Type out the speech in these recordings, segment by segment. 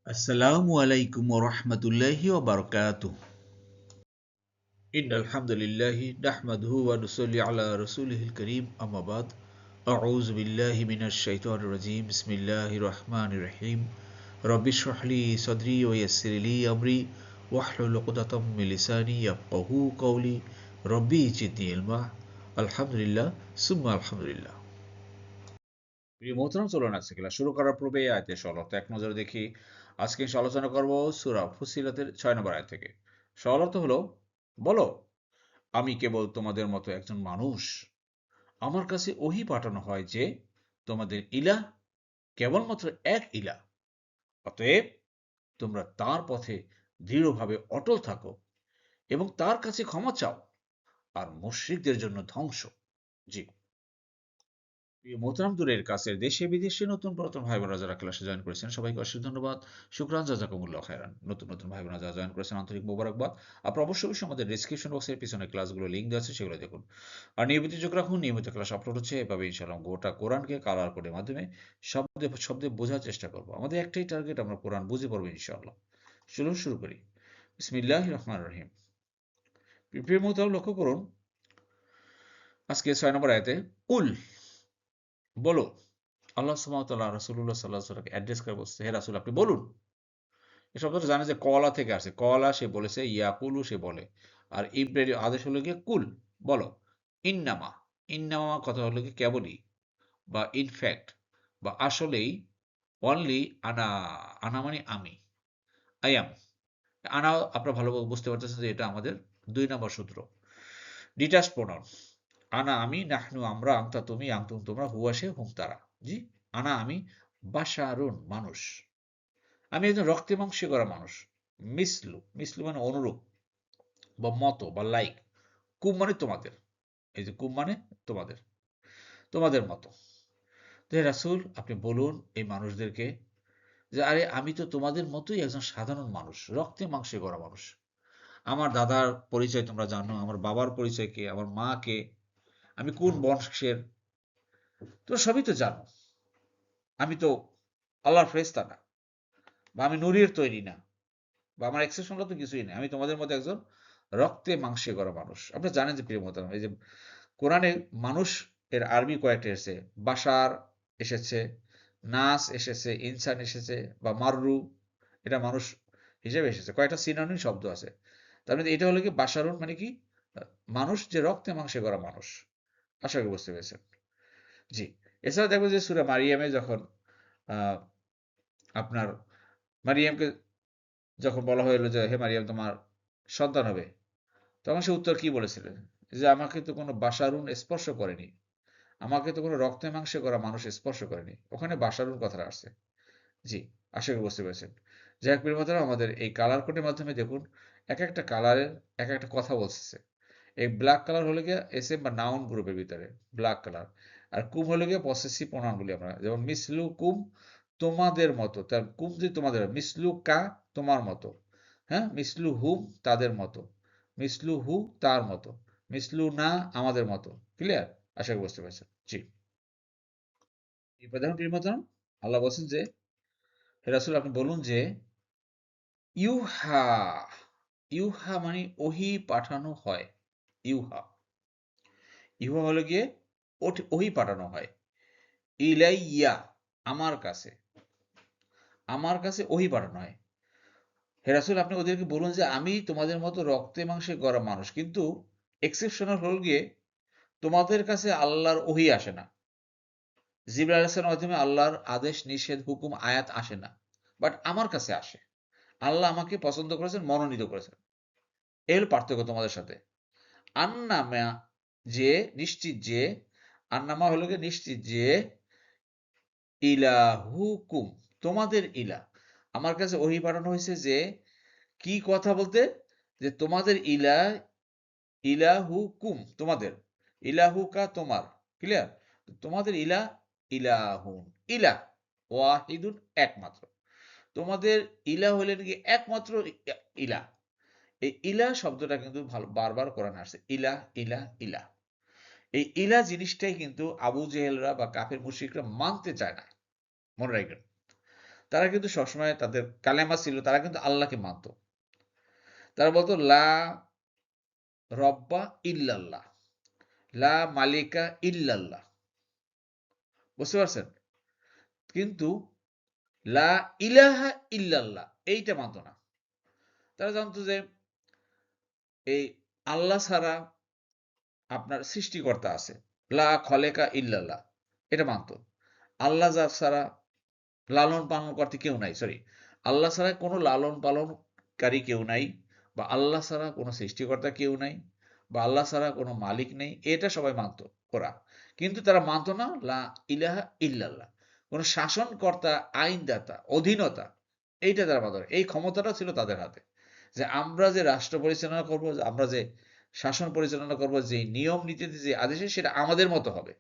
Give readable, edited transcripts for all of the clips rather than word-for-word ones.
আসসালামু আলাইকুম ওয়া রাহমাতুল্লাহি ওয়া বারাকাতুহু। ইন্নাল হামদুলিল্লাহি নাহমাদুহু ওয়া নুসাল্লি আলা রাসূলিহিল কারীম আম্মা বাদ। আউযু বিল্লাহি মিনাশ শাইতানির রাজীম। বিসমিল্লাহির রাহমানির রাহিম। রব্বি ইশরাহ লি সাদরি ওয়া ইয়াসসির লি আমরি ওয়াহলুল উকদাতাম মিন লিসানি ইয়াফকাহু কওলি। রব্বি জিদনি ইলমা। আলহামদুলিল্লাহ সুম্মা আলহামদুলিল্লাহ। প্রিয় মোহতারাম, চলুন আজকে ক্লাস শুরু করার পূর্বে এই আয়াতের সরলতা এক নজরে দেখি। আজকে আলোচনা করব সূরা ফুসিলাতের 6 নম্বর আয়াত থেকে। সরলতা হলো, বলো, আমি কেবল তোমাদের মতো একজন মানুষ। আমার কাছে ওহী পাঠানো হয় যে তোমাদের ইলাহ কেবলমাত্র এক ইলাহ। অতএব তোমরা তার পথে দৃঢ়ভাবে অটল থাকো এবং তার কাছে ক্ষমা চাও, আর মুশরিকদের জন্য ধ্বংস। জি। প্রিয় মোহতারাম, দূরের কাছের দেশে বিদেশে নতুন পুরাতন ভাই বোনেরা যারা ক্লাসে জয়েন করেছেন সবাইকে অশেষ ধন্যবাদ। শুকরান, জাযাকুমুল্লাহ খায়রান। নতুন ভাই বোনেরা যারা জয়েন করেছেন আন্তরিক মোবারকবাদ। আপনারা অবশ্যই আমাদের ডেসক্রিপশন বক্সের পিছনে ক্লাসগুলো লিঙ্ক দেওয়া আছে, সেগুলো দেখুন। আর নিয়মিত চোখ রাখুন, নিয়মিত ক্লাস আপলোড হচ্ছে। এভাবে ইনশাআল্লাহ গোটা কোরআনকে কালার কোডের মাধ্যমে শব্দে শব্দে বোঝার চেষ্টা করব। আমাদের একটাই টার্গেট, আমরা কোরআন বুঝে পড়বো ইনশাআল্লাহ। চলুন শুরু করি। বিসমিল্লাহির রহমানির রহিম। প্রিয় মোহতারাম, লক্ষ্য করুন আজকে 6 নম্বর আয়াতে কুল, বলো। আল্লাহ সুবহানাহু ওয়া তাআলা রাসূলুল্লাহ সাল্লাল্লাহু আলাইহি ওয়াসাল্লামকে অ্যাড্রেস করে বলছে, হে রাসূল আপনি বলুন। এই শব্দটা জানে যে কলা থেকে আসে। কলা সে বলেছে, ইয়াকুলু সে বলে। আর ইমপেরেটিভ আদেশ হলো গিয়ে কুল, বলো। ইন্নামা, ইন্নামা কথা হলো কি কেবলই, বা ইনফ্যাক্ট, বা আসলেই। অনলি, আনা, আনা মানে আমি। I am. আনা আপনারা ভালো বুঝতে পারতেছেন যে এটা আমাদের 2 নম্বর সূত্র। Detach pronoun. আনা আমি, নাহনু আমরা, আনতা তুমি, আনতুম তোমরা, হুয়া সে হুম তারা। জি। আনা আমি, বাশারুন মানুষ। আমি একজন রক্তে মাংসে করা মানুষ। মিসলু, মিসলু মানে অনুরূপ বা মতো বা লাইক। কুম মানে তোমাদের। এই যে কুম মানে তোমাদের, তোমাদের মতো। তো হে রাসূল আপনি বলুন এই মানুষদেরকে যে আরে আমি তো তোমাদের মতোই একজন সাধারণ মানুষ, রক্তে মাংসে করা মানুষ। আমার দাদার পরিচয় তোমরা জানো, আমার বাবার পরিচয় কে, আমার মা কে, আমি কোন বংশের, তোমরা সবই তো জানো। আমি তো আল্লাহর ফেরেশতা না, বা আমি নূরের তৈরি না, বা আমার এক্সেপশনাল তো কিছুই নেই। আমি তোমাদের মতো একজন রক্তে মাংসে করা মানুষ। আপনারা জানেন যে প্রিয় মোহতারাম, এই যে কোরআনে মানুষ এর আরবি কয়েকটা এসেছে। বাশার এসেছে, নাস এসেছে, ইনসান এসেছে, বা মাররু, এটা মানুষ হিসেবে এসেছে। কয়েকটা সিনোনিম শব্দ আছে। তার মানে এটা হলো কি বাশারুন মানে কি, মানুষ যে রক্তে মাংসে করা মানুষ। আশা করি বুঝতে পেরেছেন। জি। এছাড়া দেখবো যে সূরা মারিয়ামে যখন আহ, আপনার মারিয়ামকে যখন বলা হলো যে হে মারিয়াম তোমার সন্তান হবে, তখন সে উত্তর কি বলেছিলেন, যে আমাকে তো কোনো বাশারুন স্পর্শ করেনি, আমাকে তো কোনো রক্তে মাংসে করা মানুষ স্পর্শ করেনি। ওখানে বাশারুন কথাটা আসছে। জি। আশা করি বুঝতে পেরেছেন। যাই হোক প্রিয় বন্ধুরা, আমাদের এই কালার কোডের মাধ্যমে দেখুন এক একটা কালারের এক একটা কথা বলতেছে। এই ব্ল্যাক কালার হলো গিয়ে এসএম বা নাউন গ্রুপের ভিতরে ব্ল্যাক কালার। আর কুম হলো গিয়ে পসেসিভ প্রোনাউন বলি আমরা, যেমন মিসলু কুম, তোমাদের মতো। তার কুম যে তোমাদের, মিসলু কা তোমার মতো, হ্যাঁ, মিসলু হুম তাদের মতো, মিসলু হু তার মতো, মিসলু না আমাদের মতো। ক্লিয়ার? আশা করি বুঝতে পেরেছেন। জি। এরপর দেখুন প্রিয় বন্ধুরা, আল্লাহ বলছেন যে হে রাসূল আপনি বলুন যে ইউহা, ইউহা মানে ওহী পাঠানো হয়। ইউহা, ইউহা হলো গিয়ে ওহী পাঠানো হয়। ইলাইয়া আমার কাছে, আমার কাছে ওহী পাঠানো হয়। হে রাসূল আপনি ওদেরকে বলুন যে আমি তোমাদের মতো রক্তে মাংসে গড়া মানুষ, কিন্তু এক্সেপশনাল হল গিয়ে তোমাদের কাছে আল্লাহর ওহী আসে না। জিবরাইল আলাইহিস সালামের মাধ্যমে আল্লাহর আদেশ নিষেধ হুকুম আয়াত আসে না, বাট আমার কাছে আসে। আল্লাহ আমাকে পছন্দ করেছেন, মনোনীত করেছেন। এই হলো পার্থক্য তোমাদের সাথে। আন্নামা যে, নিশ্চিত যে, আন্নামা হলো গিয়ে নিশ্চিত যে, ইলাহুকুম তোমাদের ইলাহ। আমার কাছে ওহী পাঠানো হয়েছে যে কি কথা বলতে, যে তোমাদের ইলাহ, ইলাহুকুম তোমাদের, ইলাহুকা তোমার। ক্লিয়ার? তোমাদের ইলাহ, ইলাহুন, ইলাহ ওয়াহিদুন একমাত্র। তোমাদের ইলাহ হলেন কি একমাত্র ইলাহ। এই ইলাহ শব্দটা কিন্তু ভালো বারবার কোরআনে আসছে, ইলাহ ইলাহ ইলাহ। এই ইলাহ জিনিসটাই কিন্তু আবু জেহেলরা বা কাফের মুশরিকরা মানতে চায় না। মনে রাখবেন। তারা কিন্তু সবসময় তাদের কালেমা ছিল, তারা কিন্তু আল্লাহকে মানত। তারা বলতো লা রব্বা ইল্লাল্লাহ, লা মালিকা ইল্লাল্লাহ। বুঝতে পারছেন? কিন্তু লা ইলাহা ইল্লাল্লাহ এইটা মানত না। তারা জানতো যে এই আল্লাহ ছাড়া আপনার সৃষ্টিকর্তা আছে, লা খলেকা ইল্লাল্লাহ এটা মানত। আল্লাহ ছাড়া লালন পালন করতে কেউ নাই, সরি, আল্লাহ ছাড়া কোনো লালন পালনকারী কেউ নাই, বা আল্লাহ ছাড়া কোনো সৃষ্টিকর্তা কেউ নাই, বা আল্লাহ ছাড়া কোনো মালিক নেই, এটা সবাই মানত ওরা। কিন্তু তারা মানত না লা ইলাহা ইল্লাল্লাহ, কোনো শাসনকর্তা, আইনদাতা, অধীনতা, এইটা তারা মানত না। এই ক্ষমতাটা ছিল তাদের হাতে, যে আমরা যে রাষ্ট্র পরিচালনা করব, আমরা যে শাসন পরিচালনা করব, যে নিয়ম নীতিতে যে আদেশ সেটা আমাদের মতো হবে,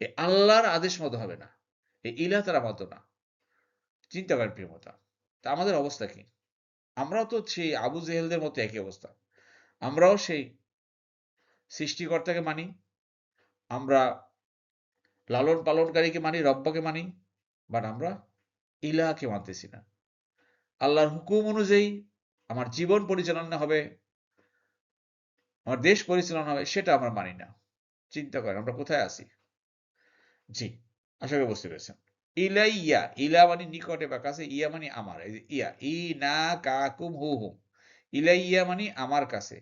এই আল্লাহর আদেশ মতো হবে না। এই ইলাহ তারা মানত না। চিন্তা করেন প্রিয়তা, তা আমাদের অবস্থা কি? আমরাও তো সেই আবু জেহেলদের মতো একই অবস্থা। আমরাও সেই সৃষ্টিকর্তাকে মানি, আমরা লালন পালনকারীকে মানি, রব্বাকে মানি, বাট আমরা ইলাহকে মানতেছি না। আল্লাহর হুকুম অনুযায়ী আমার জীবন পরিচালনা হবে, আমার দেশ পরিচালনা হবে, সেটা আমরা মানি না। চিন্তা করেন আমরা কোথায় আছি। জি, আশা করি বুঝতে পেরেছেন। ইলাইয়া, ইলা মানে নিকটে বা কাছে, ইয়া মানে আমার, এই যে ইয়া, ই না কাকুম হু হুম, ইলাইয়া মানে আমার কাছে।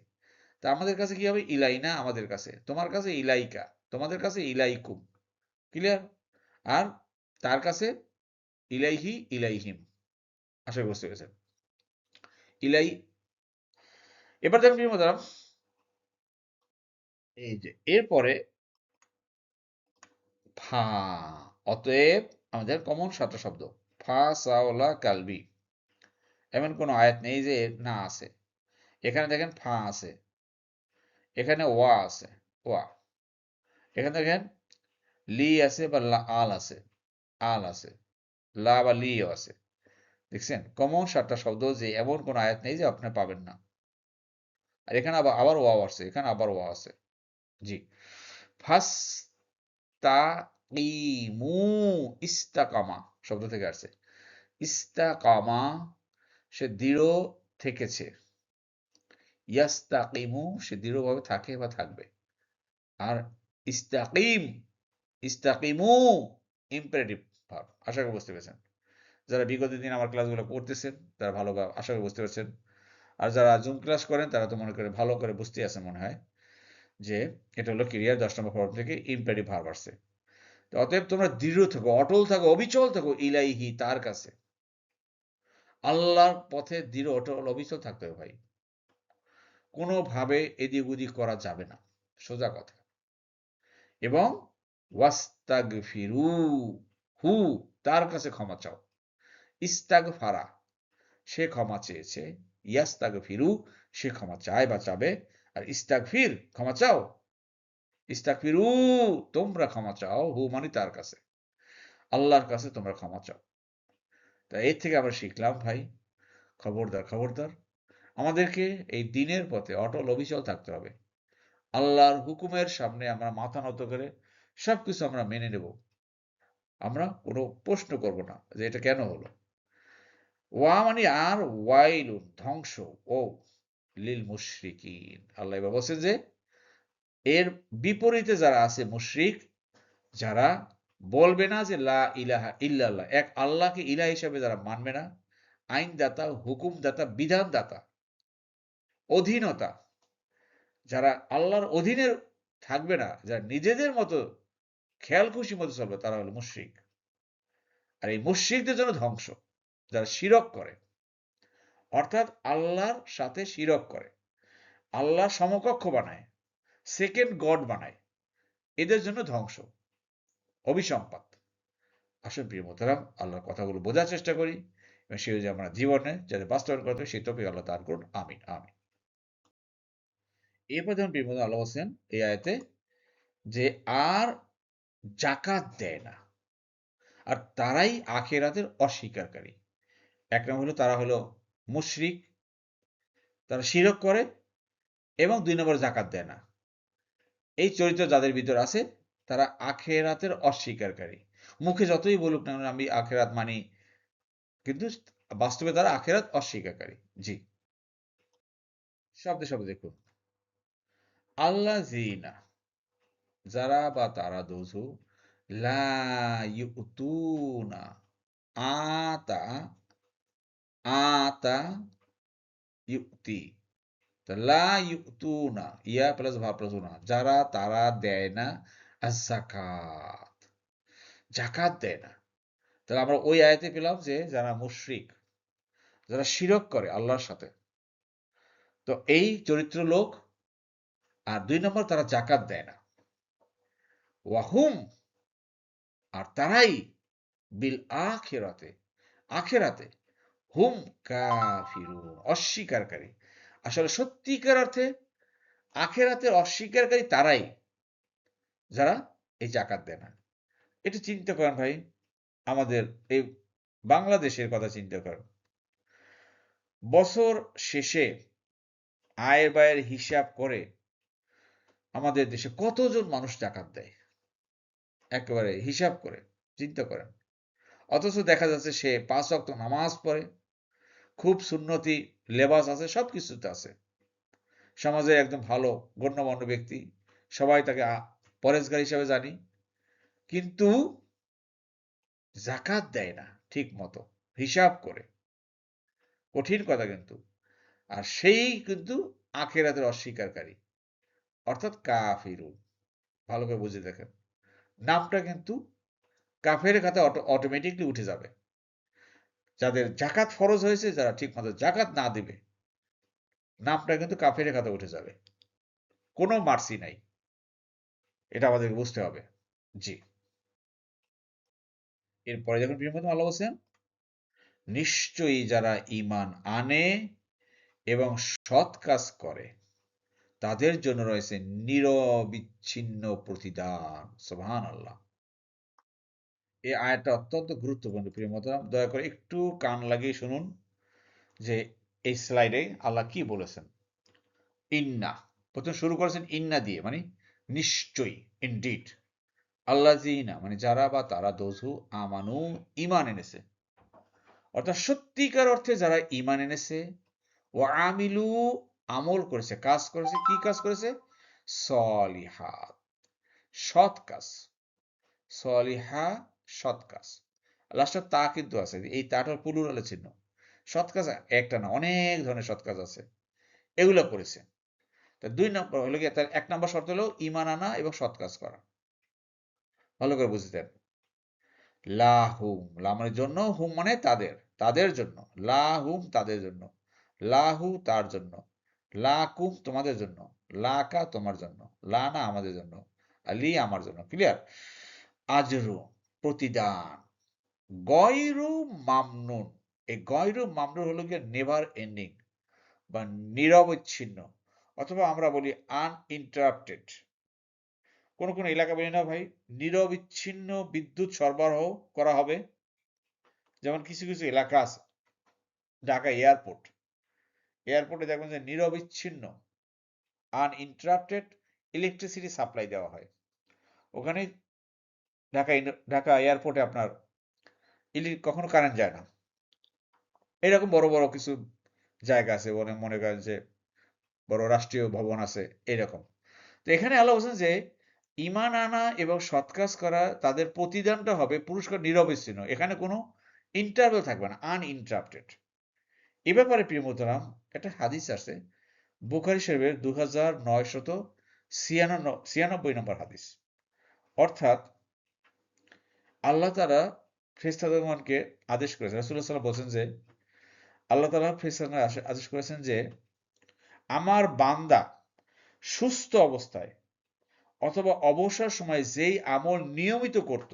তা আমাদের কাছে কি হবে? ইলাইনা আমাদের কাছে, তোমার কাছে ইলাইকা, তোমাদের কাছে ইলাইকুম। ক্লিয়ার? আর তার কাছে ইলাইহি ইলাইহিম। আশা করি বুঝতে পেরেছেন। ইলাই, এবার দেখেন কি মতারাম, এই যে এরপরে ফা, অতএব আমাদের কমন সাতটা শব্দ, ফা সাওলা কালবি, এমন কোনো আয়াত নেই যে না আছে। এখানে দেখেন ফা আছে, এখানে ওয়া আছে, ওয়া, এখানে দেখেন লি আছে বা আল আছে, আল আছে, লা বা লিও আছে। দেখছেন কমন সাতটা শব্দ, যে এমন কোন আয়াত নেই যে আপনি পাবেন না। আর এখানে আবার আবার ওয়াও আছে, এখানে আবার ওয়াও আছে। জি, ফাস্তাকিমু, ইস্তাকামা শব্দ থেকে আসছে। ইস্তাকামা সে দৃঢ় থেকেছে, ইয়াস্তাকিমু সে দৃঢ়ভাবে থাকে বা থাকবে। আর ইস্তাকিম, ইস্তাকিমু ইম্পারেটিভ ভার্ব। আশা করি বুঝতে পেরেছেন। যারা বিগত দিন আমার ক্লাসগুলো করতেছেন তারা ভালোভাবে আশা করি বুঝতে পারছেন। আর যারা জুম ক্লাস করেন তারা তো মনে করে ভালো করে বুঝতে আছে মনে হয়, যে এটা হলো ক্রিয়ার 10 নম্বর ফর্ম থেকে ইম্পারেটিভ ভার্ব আসছে। তো অতএব তোমরা দৃঢ় থাকো, অটল থাকো, অবিচল থাকো ইলাইহি তার কাছে। আল্লাহর পথে দৃঢ়, অটল, অবিচল থাকতে হবে ভাই। কোনোভাবে এদিক ওদিক করা যাবে না, সোজা কথা। এবং ওয়াস্তাগফিরু হু, তার কাছে ক্ষমা চাও। ইস্তাগফারা সে ক্ষমা চেয়েছে, ইয়াস্তাগফিরু সে ক্ষমা চায় বা চাবে, আর ইস্তাগফির ক্ষমা চাও, ইস্তাগফিরু তোমরা ক্ষমা চাও, হু মানে তার কাছে, আল্লাহর কাছে তোমরা ক্ষমা চাও। তা এর থেকে আমরা শিখলাম ভাই, খবরদার খবরদার, আমাদেরকে এই দিনের পথে অটল অবিচল থাকতে হবে। আল্লাহর হুকুমের সামনে আমরা মাথা নত করে সবকিছু আমরা মেনে নেব। আমরা কোনো প্রশ্ন করব না যে এটা কেন হলো। ওয়া মানে আর, ওয়াইলুন ধ্বংস, ও লিল মুশরিকিন, আল্লাহ এবার বলছেন যে এর বিপরীতে যারা আছে মুশরিক, যারা বলবে না যে লা ইলাহা ইল্লাল্লাহ, এক আল্লাহকে ইলাহ হিসাবে যারা মানবে না, আইনদাতা, হুকুমদাতা, বিধানদাতা, অধীনতা, যারা আল্লাহর অধীনে থাকবে না, যারা নিজেদের মতো খেয়াল খুশি মতো চলবে, তারা হলো মুশরিক। আর এই মুশরিকদের জন্য ধ্বংস, যারা শিরক করে, অর্থাৎ আল্লাহর সাথে শিরক করে, আল্লাহর সমকক্ষ বানায়, সেকেন্ড গড বানায়, এদের জন্য ধ্বংস, অভিসম্পাত। আসুন প্রিয় মোহতারাম, আল্লাহর কথাগুলো বোঝার চেষ্টা করি এবং সে যে আমরা জীবনে যাতে বাস্তবায়ন করতে সেই তৌফিক আল্লাহ দান করুন, আমিন আমিন। এরপর যেমন প্রিয় মোহতারাম আল্লাহ বলছেন এই আয়াতে যে আর জাকাত দেয় না, আর তারাই আখিরাতের অস্বীকারী। এক নম্বর হলো তারা হলো মুশরিক, তারা শিরক করে, এবং 2 নম্বর জাকাত দেয় না। এই চরিত্র যাদের ভিতর আছে তারা আখিরাতের অস্বীকারী। মুখে যতই বলুক না আমি আখিরাত মানি, কিন্তু বাস্তবে তারা আখিরাত অস্বীকারী। জি, শব্দে শব্দে দেখুন। আল্লাযীনা, যারা বা তারা দোযু, লা ইউতুনা, আতা, আতা, ইউতি, লা ইউতুনা, ইয়া প্লাস ভা প্লাস উনা, যারা তারা দেয় না আয-যাকাত, যাকাত দেয় না। তাহলে আমরা ওই আয়াতে পেলাম যে যারা মুশরিক, যারা শিরক করে আল্লাহর সাথে, তো এই চরিত্র লোক। আর ২ নম্বর, তারা যাকাত দেয় না। ওয়াহুম, আর তারাই বিল আখিরাতে, আখিরাতে হুম কাফিরুন, অস্বীকারী। আসলে সত্যিকার অর্থে আখিরাতের অস্বীকারী তারাই, যারা এই যাকাত দেয় না। একটু চিন্তা করেন ভাই, আমাদের এই বাংলাদেশের কথা চিন্তা করেন। বছর শেষে আয় ব্যয়ের হিসাব করে আমাদের দেশে কতজন মানুষ যাকাত দেয়, একেবারে হিসাব করে চিন্তা করেন। অথচ দেখা যাচ্ছে সে ৫ ওয়াক্ত নামাজ পড়ে, খুব সুন্নতি লেবাস আছে, সবকিছুতে আছে, সমাজের একদম ভালো গণ্যমান্য ব্যক্তি, সবাই তাকে পরেজগার হিসাবে জানি, কিন্তু যাকাত দেয় না ঠিক মতো, হিসাব করে। কঠিন কথা কিন্তু। আর সেই কিন্তু আখিরাতের অস্বীকারী, অর্থাৎ কাফিরুন। ভালো করে বুঝে দেখেন, নামটা কিন্তু কাফের খাতে অটোমেটিকলি উঠে যাবে। যাদের জাকাত ফরজ হয়েছে, যারা ঠিক মতো জাকাত না দিবে, নামটা কিন্তু কাফের খাতে উঠে যাবে। কোনো মার্সি নাই, এটা আমাদেরকে বুঝতে হবে। জি, এরপরে যখন প্রিয় বন্ধু আল্লাহ বলছেন, নিশ্চয়ই যারা ঈমান আনে এবং সৎ কাজ করে, তাদের জন্য রয়েছে নিরবিচ্ছিন্ন প্রতিদান। সুবহানাল্লাহ। এই আয়াতটা অত্যন্ত গুরুত্বপূর্ণ প্রিয় মোহতারাম। দয়া করে একটু কান লাগিয়ে শুনুন যে এই স্লাইডে আল্লাহ কি বলেছেন। ইন্না, প্রথম শুরু করেছেন ইন্না দিয়ে, মানে নিশ্চয়ই, ইনডিড। আল্লাযীনা মানে যারা বা তারা, দোযু আমানু, ঈমান এনেছে, অর্থাৎ সত্যিকার অর্থে যারা ঈমান এনেছে, ওয়া আমিলু, আমল করেছে, কাজ করেছে। কি কাজ করেছে? সলিহাত, সৎ কাজ। সলিহা, সৎ কাজ। লাস্টে তা কিন্তু আছে, এই তাটা প্লুরালে চিহ্ন। সৎ কাজ একটা না, অনেক ধরনের সৎ কাজ আছে, এগুলো করেছে। তা ২ নম্বর হলো গিয়ে, তার ১ নম্বর শর্ত হলো ঈমান আনা এবং সৎ কাজ করা। ভালো করে বুঝতেন। লাহুম, লা মানে জন্য, হুম মানে তাদের, তাদের জন্য। লাহুম তাদের জন্য, লাহু তার জন্য, লাকুম তোমাদের জন্য, লাকা তোমার জন্য, লানা আমাদের জন্য, লি আমার জন্য। ক্লিয়ার? আজরু প্রতিদান, গয়রু মামনুন। এই গয়রু মামনুন হলো গিয়ে নেভার এন্ডিং বা নিরবচ্ছিন্ন, অথবা আমরা বলি আনইন্টারাপ্টেড। কোন কোন এলাকা বলি না ভাই, নিরবিচ্ছিন্ন বিদ্যুৎ সরবরাহ করা হবে। যেমন কিছু কিছু এলাকা আছে, ঢাকা এয়ারপোর্ট, এয়ারপোর্টে দেখবেন যে নিরবিচ্ছিন্ন আনইন্টারাপ্টেড ইলেকট্রিসিটি সাপ্লাই দেওয়া হয়। ওখানে ঢাকা এয়ারপোর্টে আপনার কখনো কারেন্ট যায় না। এরকম বড় বড় কিছু জায়গা আছে, মনে করেন যে বড় রাষ্ট্রীয় ভবন আছে, এরকম। তো এখানে আল্লাহ বলছেন যে ঈমান আনা এবং সৎ কাজ করা, তাদের প্রতিদানটা হবে পুরস্কার নিরবিচ্ছিন্ন, এখানে কোনো ইন্টারভেল থাকবে না, আনইন্টারাপ্টেড। এ ব্যাপারে প্রিয় মোহতারাম, একটা হাদিস আছে বুখারী শরীফের ২৯৯৬ নম্বর হাদিস। অর্থাৎ আল্লাহ তাআলা ফেরেশতাগণকে আদেশ করেছেন, রাসূলুল্লাহ সাল্লাল্লাহু আলাইহি ওয়াসাল্লাম বলছেন যে আল্লাহ তাআলা ফেরেশতাগণকে আদেশ করেছেন যে আমার বান্দা সুস্থ অবস্থায় অথবা অবসর সময়ে যেই আমল নিয়মিত করত,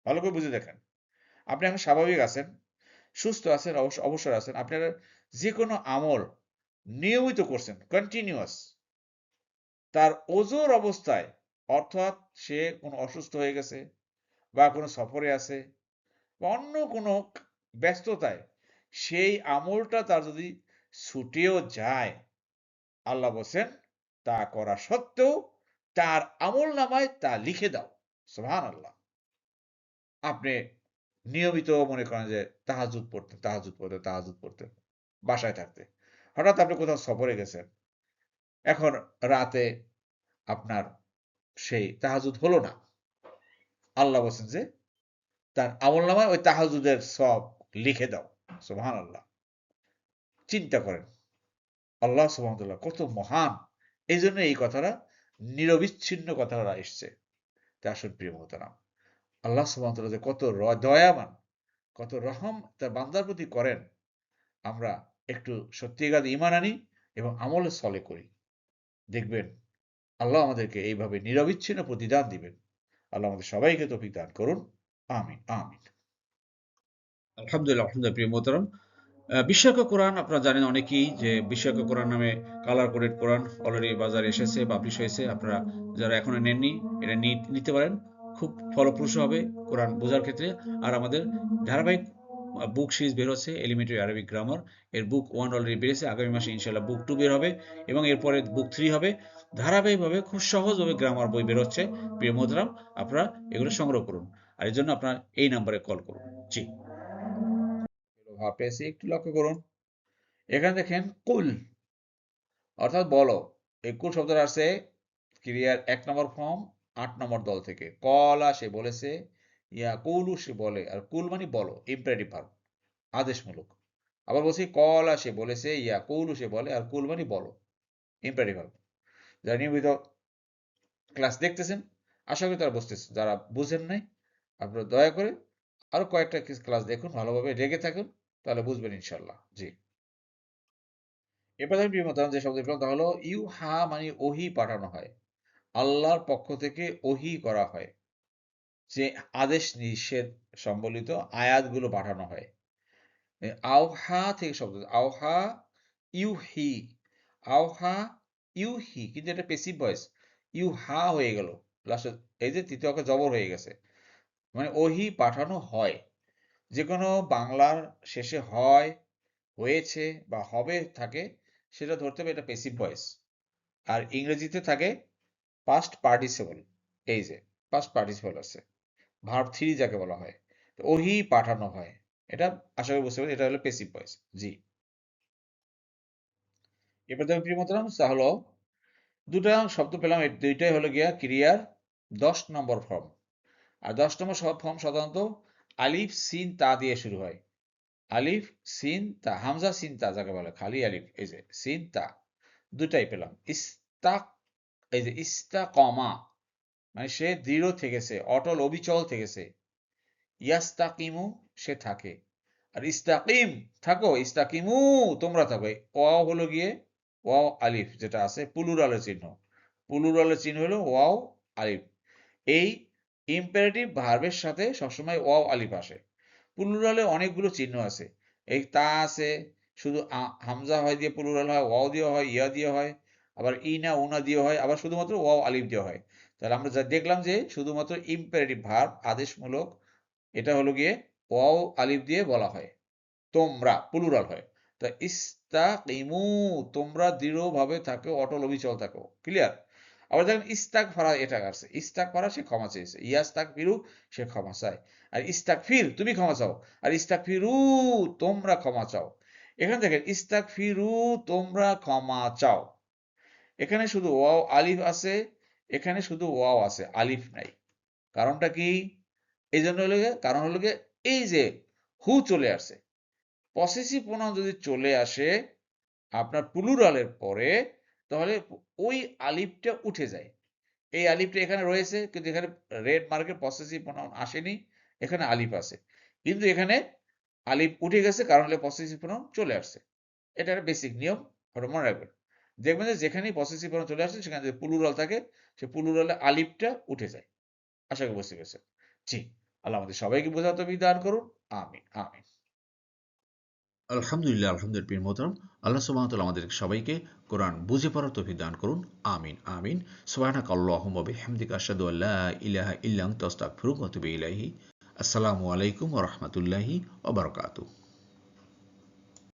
ভালো করে বুঝে দেখেন। আপনি এখন স্বাভাবিক আছেন, সুস্থ আছেন, অবসর আছেন, আপনারা যে কোনো আমল নিয়মিত করছেন, কন্টিনিউয়াস, তার ওজোর অবস্থায়, অর্থাৎ সে কোনো অসুস্থ হয়ে গেছে বা কোনো সফরে আছে বা অন্য কোনো ব্যস্ততায়, সেই আমলটা তার যদি ছুটেও যায়, আল্লাহ বলছেন তা করা সত্ত্বেও তার আমল নামায় তা লিখে দাও। সুবহানাল্লাহ। আপনি নিয়মিত মনে করেন যে তাহাজ্জুদ পড়তেন বাসায় থাকতে। হঠাৎ আপনি কোথাও সফরে গেছেন। এখন রাতে আপনার সেই তাহাজ্জুদ হলো না। আল্লাহ বলছেন যে তার আমলনামায় ওই তাহাজ্জুদের সওয়াব লিখে দাও। সুবহানাল্লাহ। চিন্তা করেন। আল্লাহ সুবহানাহু ওয়া তাআলা কত মহান। এইজন্য এই কথাটা নিরবিচ্ছিন্ন কথাটা এসছে। তা আসুন প্রিয় মোহতারাম, আল্লাহ সুবহানাহু ওয়া তাআলা যে কত দয়াবান, কত রহম তার বান্দার প্রতি করেন, আমরা একটু সত্যিকার ঈমান আনি এবং আমলে সলে করি। দেখবেন আল্লাহ আমাদেরকে এইভাবে নিরবিচ্ছিন্ন প্রতিদান দিবেন। আল্লাহ আমাদের সবাইকে তৌফিক দান করুন। আমিন, আমিন। আলহামদুলিল্লাহ, আলহামদুলিল্লাহ প্রিয় মোহতারাম। বিস্ময়কর কোরআন আপনারা জানেন অনেকেই যে বিস্ময়কর কোরআন নামে কালার কোডেড কোরআন অলরেডি বাজারে এসেছে, পাবলিশ হয়েছে। আপনারা যারা এখনো নেননি এটা নিতে পারেন। খুব ফলপ্রসূ হবে কোরআন বোঝার ক্ষেত্রে। আর আমাদের ধারাবাহিক বুক সিরিজ বের হচ্ছে এলিমেন্টারি আরবিক গ্রামার। এর বুক 1 অলরেডি বেরিয়েছে। আগামী মাসে ইনশাল্লাহ বুক 2 বের হবে এবং এরপরে বুক 3 হবে। ধারাবাহিকভাবে খুব সহজভাবে গ্রামার বই বের হচ্ছে। প্রিয় মোহতারাম, আপনারা এগুলো সংগ্রহ করুন। আর এর জন্য আপনারা এই নাম্বারে কল করুন। জি। পেয়েছি, একটু লক্ষ্য করুন। এখানে দেখেন কুল অর্থাৎ বলো। এই কুল শব্দটা আসছে ক্রিয়ার 1 নম্বর ফর্ম 8 নম্বর দল থেকে। কলা সে বলেছে, ইয়াকুলু সে বলে। আর কুল মানে বলো, ইম্পারেটিভ ভার্ব, আদেশমূলক। আবার বলছি কলা সে বলেছে, ইয়াকুলু সে বলে। আর কুল মানে বলো, ইম্পারেটিভ ভার্ব। যারা নিয়মিত ক্লাস দেখতেছেন আশা করি তারা বুঝতেছেন। যারা বুঝেন নাই আপনারা দয়া করে আরো কয়েকটা ক্লাস দেখুন, ভালোভাবে লেগে থাকুন, তাহলে বুঝবেন ইনশাল্লাহ। জি। এবার আমি প্রিয় মোহতারাম যে শব্দ পেলাম তা হলো ইউহা, মানে ওহী পাঠানো হয়। আল্লাহর পক্ষ থেকে ওহী করা হয়, যে আদেশ নিষেধ সম্বলিত আয়াতগুলো পাঠানো হয়। আওহা থেকে শব্দ, আওহা ইউহি, আওহা ইউহি, কিন্তু এটা পেসিভ ভয়েস। ইউহা হয়ে গেল লাস্টে, এই যে তৃতীয় অক্ষর জবর হয়ে গেছে, মানে ওহী পাঠানো হয়। যে কোনো বাংলার শেষে হয়, হয়েছে বা হবে থাকে, সেটা ধরতে হবে এটা পেসিভ ভয়েস। আর ইংরেজিতে থাকে পাস্ট পার্টিসিপল। এই যে পাস্ট পার্টিসিপল আছে, ভার্ব 3 যাকে বলা হয়। তো ওহি পাঠানো হয়, এটা আশা করি বুঝতে পারছি, এটা হলো পেসিভ ভয়েস। জি। এবার দেখো প্রিয় মোহতারাম, তা হলো দুটা শব্দ পেলাম, এই দুইটাই হলো গিয়া ক্রিয়ার 10 নম্বর ফর্ম। আর 10 নম্বর সব ফর্ম সাধারণত আলিফ সিন তা দিয়ে শুরু হয়। আলিফ সিন তা, হামজা সিন তা যাকে বলে, খালি আলিফ, এই যে সিন তা, দুটাই পেলাম। ইস্তাক, এই যে ইস্তাকমা, মানে সে দৃঢ় থেকেছে, অটল অবিচল থেকেছে। ইয়াস্তাকিমু, সে থাকে। আর ইস্তাকিম, থাকো। ইস্তাকিমু, তোমরা থাকো। ওয়াও হলো গিয়ে ওয়াও আলিফ যেটা আছে প্লুরালের চিহ্ন। প্লুরালের চিহ্ন হলো ওয়াও আলিফ। এই ইম্পারেটিভ ভার্বের সাথে সবসময় ওয়াও আলিফ আসে। প্লুরালে অনেকগুলো চিহ্ন আছে। এই তা আছে, শুধু হামজা হয় দিয়ে প্লুরাল হয়, ওয়াও দিয়ে হয়, ইয়া দিয়ে হয়, আবার ইনা উনা দিয়ে হয়, আবার শুধুমাত্র ওয়াও আলিফ দিয়ে হয়। তাহলে আমরা যা দেখলাম যে শুধুমাত্র ইম্পারেটিভ ভার্ব আদেশমূলক, এটা হলো গিয়ে ওয়াও আলিফ দিয়ে বলা হয়। তোমরা প্লুরাল হয়। তা ইস্তাকিমু, তোমরা দৃঢ়ভাবে থাকো, অটল অবিচল থাকো। ক্লিয়ার? আবার দেখেন ইস্তাক ফারা, এটা আছে ইস্তাক ফারা, সে ক্ষমা চেয়েছে। ইয়াস্তাক ফিরু, সে ক্ষমা চায়। আর ইস্তাক ফির, তুমি ক্ষমা চাও। আর ইস্তাক ফিরু, তোমরা ক্ষমা চাও। এখানে দেখেন ইস্তাক ফিরু, তোমরা ক্ষমা চাও। এখানে শুধু ওয়াও আলিফ আছে, এখানে শুধু ওয়াও আছে, আলিফ নাই। কারণটা কি? এই জন্য হলো গিয়ে, কারণ হলো গিয়ে এই যে হু চলে আসছে। পসেসিভ প্রোনাউন যদি চলে আসে আপনার প্লুরালের পরে, তাহলে ওই আলিফটা উঠে যায়। এই আলিফটা এখানে রয়েছে, কিন্তু এখানে রেড মার্কের পসেসিভ প্রোনাউন আসেনি, এখানে আলিফ আছে। কিন্তু এখানে আলিফ উঠে গেছে, কারণ হলে পসেসিভ প্রোনাউন চলে আসছে। এটা একটা বেসিক নিয়ম, ওটা মনে রাখবেন। দেখবেন যে যেখানেই পসেসিভ প্রোনাউন চলে আসছে, সেখানে যদি প্লুরাল থাকে, সে প্লুরালে আলিফটা উঠে যায়। আশা করি বুঝতে পেরেছেন। জি। আল্লাহ আমাদের সবাইকে বোঝার তৌফিক দান করুন। আমিন, আমিন। আলহামদুলিল্লাহ, আলহামদুলিল্লাহ প্রিয় মোহতারাম। আল্লাহ সুবহানাহু ওয়া তাআলা আমাদের সবাইকে কোরআন বুঝে পড়ার তৌফিক দান করুন। আমিন, আমিন। সুবহানাকা আল্লাহুম্মা ওয়া বিহামদিকা আশহাদু আল্লা ইলাহা ইল্লা আনতা আস্তাগফিরুকা ওয়া আতুবু ইলাইহি। আসসালামু আলাইকুম ওয়া রাহমাতুল্লাহি ওয়া বারাকাতুহু।